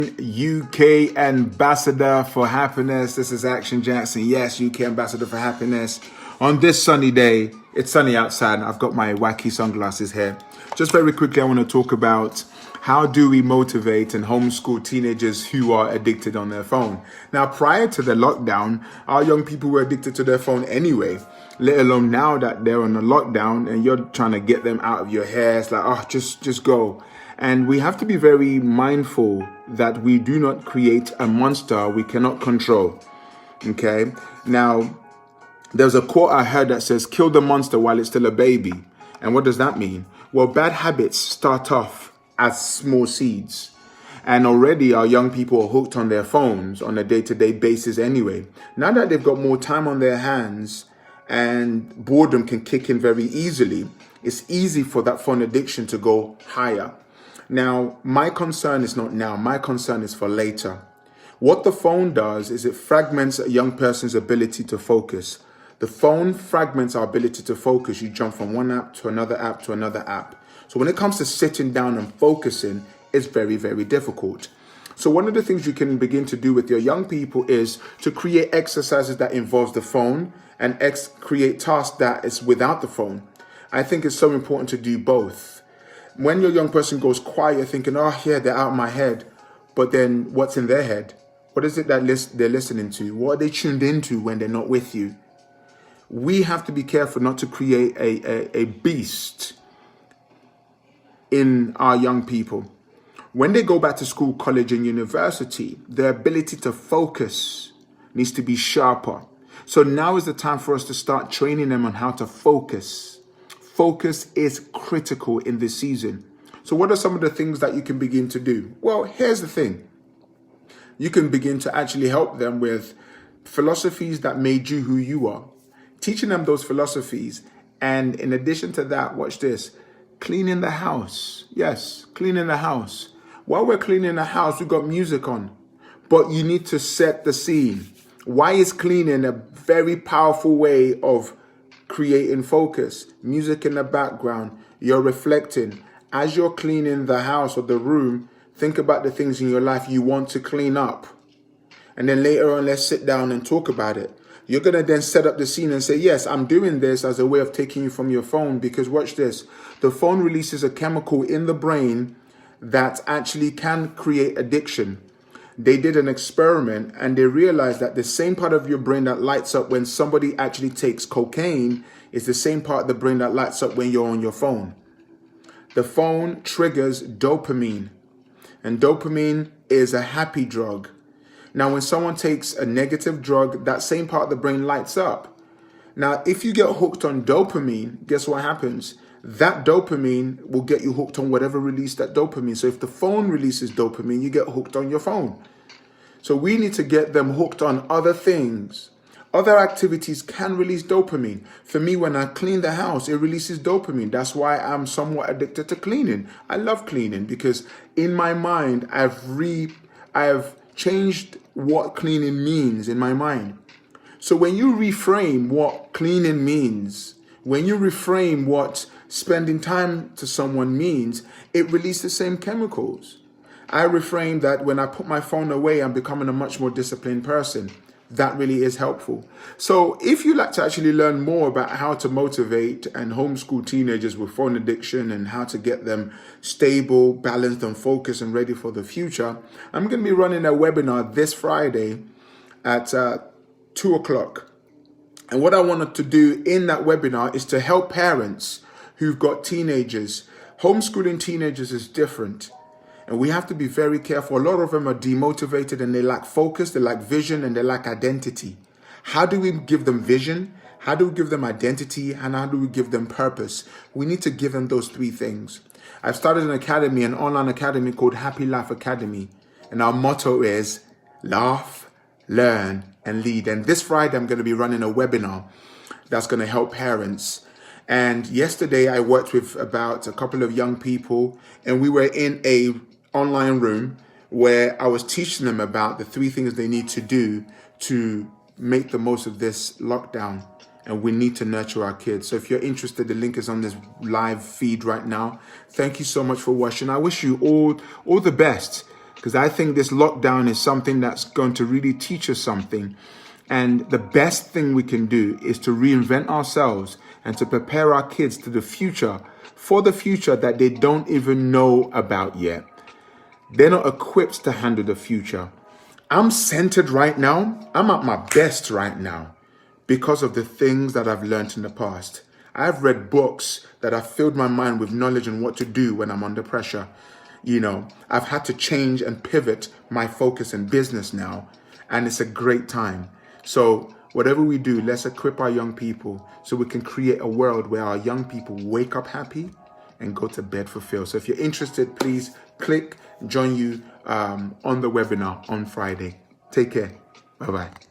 UK Ambassador for Happiness. This is Action Jackson. Yes, UK Ambassador for Happiness. On this sunny day, it's sunny outside and I've got my wacky sunglasses here. Just very quickly, I want to talk about how do we motivate and homeschool teenagers who are addicted on their phone. Now, prior to the lockdown, our young people were addicted to their phone anyway, let alone now that they're on a lockdown and you're trying to get them out of your hair. It's like, oh, just go. And we have to be very mindful that we do not create a monster we cannot control. Okay? Now, there's a quote I heard that says, kill the monster while it's still a baby. And what does that mean? Well, bad habits start off as small seeds. And already our young people are hooked on their phones on a day-to-day basis anyway. Now that they've got more time on their hands and boredom can kick in very easily, it's easy for that phone addiction to go higher. Now, my concern is not now. My concern is for later. What the phone does is it fragments a young person's ability to focus. The phone fragments our ability to focus. You jump from one app to another app to another app. So when it comes to sitting down and focusing, it's very, very difficult. So one of the things you can begin to do with your young people is to create exercises that involves the phone and create tasks that is without the phone. I think it's so important to do both. When your young person goes quiet, you're thinking, oh, yeah, they're out of my head. But then what's in their head? What is it that they're listening to? What are they tuned into when they're not with you? We have to be careful not to create a beast in our young people. When they go back to school, college, and university, their ability to focus needs to be sharper. So now is the time for us to start training them on how to focus. Focus is critical in this season. So what are some of the things that you can begin to do? Well, here's the thing. You can begin to actually help them with philosophies that made you who you are. Teaching them those philosophies. And in addition to that, watch this. Cleaning the house. Yes, cleaning the house. While we're cleaning the house, we've got music on. But you need to set the scene. Why is cleaning a very powerful way of creating focus? Music in the background, you're reflecting. As you're cleaning the house or the room, think about the things in your life you want to clean up. And then later on, let's sit down and talk about it. You're going to then set up the scene and say, yes, I'm doing this as a way of taking you from your phone, because watch this. The phone releases a chemical in the brain that actually can create addiction. They did an experiment and they realized that the same part of your brain that lights up when somebody actually takes cocaine is the same part of the brain that lights up when you're on your phone. The phone triggers dopamine, and dopamine is a happy drug. Now, when someone takes a negative drug, that same part of the brain lights up. Now, if you get hooked on dopamine, guess what happens? That dopamine will get you hooked on whatever released that dopamine. So if the phone releases dopamine, you get hooked on your phone. So we need to get them hooked on other things. Other activities can release dopamine. For me, when I clean the house, it releases dopamine. That's why I'm somewhat addicted to cleaning. I love cleaning because in my mind, I've changed what cleaning means in my mind. So when you reframe what cleaning means, when you reframe what spending time to someone means, it releases the same chemicals. I reframe that when I put my phone away, I'm becoming a much more disciplined person. That really is helpful. So if you'd like to actually learn more about how to motivate and homeschool teenagers with phone addiction and how to get them stable, balanced, and focused and ready for the future, I'm going to be running a webinar this Friday at 2 o'clock. And what I wanted to do in that webinar is to help parents who've got teenagers. Homeschooling teenagers is different. And we have to be very careful. A lot of them are demotivated and they lack focus, they lack vision, and they lack identity. How do we give them vision? How do we give them identity? And how do we give them purpose? We need to give them those three things. I've started an academy, an online academy called Happy Life Academy. And our motto is laugh, learn, and lead. And this Friday, I'm going to be running a webinar that's going to help parents. And yesterday, I worked with about a couple of young people, and we were in a online room where I was teaching them about the three things they need to do to make the most of this lockdown. And we need to nurture our kids. So if you're interested, the link is on this live feed right now. Thank you so much for watching. I wish you all the best. because I think this lockdown is something that's going to really teach us something. And the best thing we can do is to reinvent ourselves and to prepare our kids to the future, for the future that they don't even know about yet. They're not equipped to handle the future. I'm centered right now. I'm at my best right now because of the things that I've learned in the past. I've read books that have filled my mind with knowledge on what to do when I'm under pressure. I've had to change and pivot my focus in business now, and it's a great time. So whatever we do, let's equip our young people so we can create a world where our young people wake up happy and go to bed fulfilled. So if you're interested, please click, join you on the webinar on Friday. Take care. Bye-bye.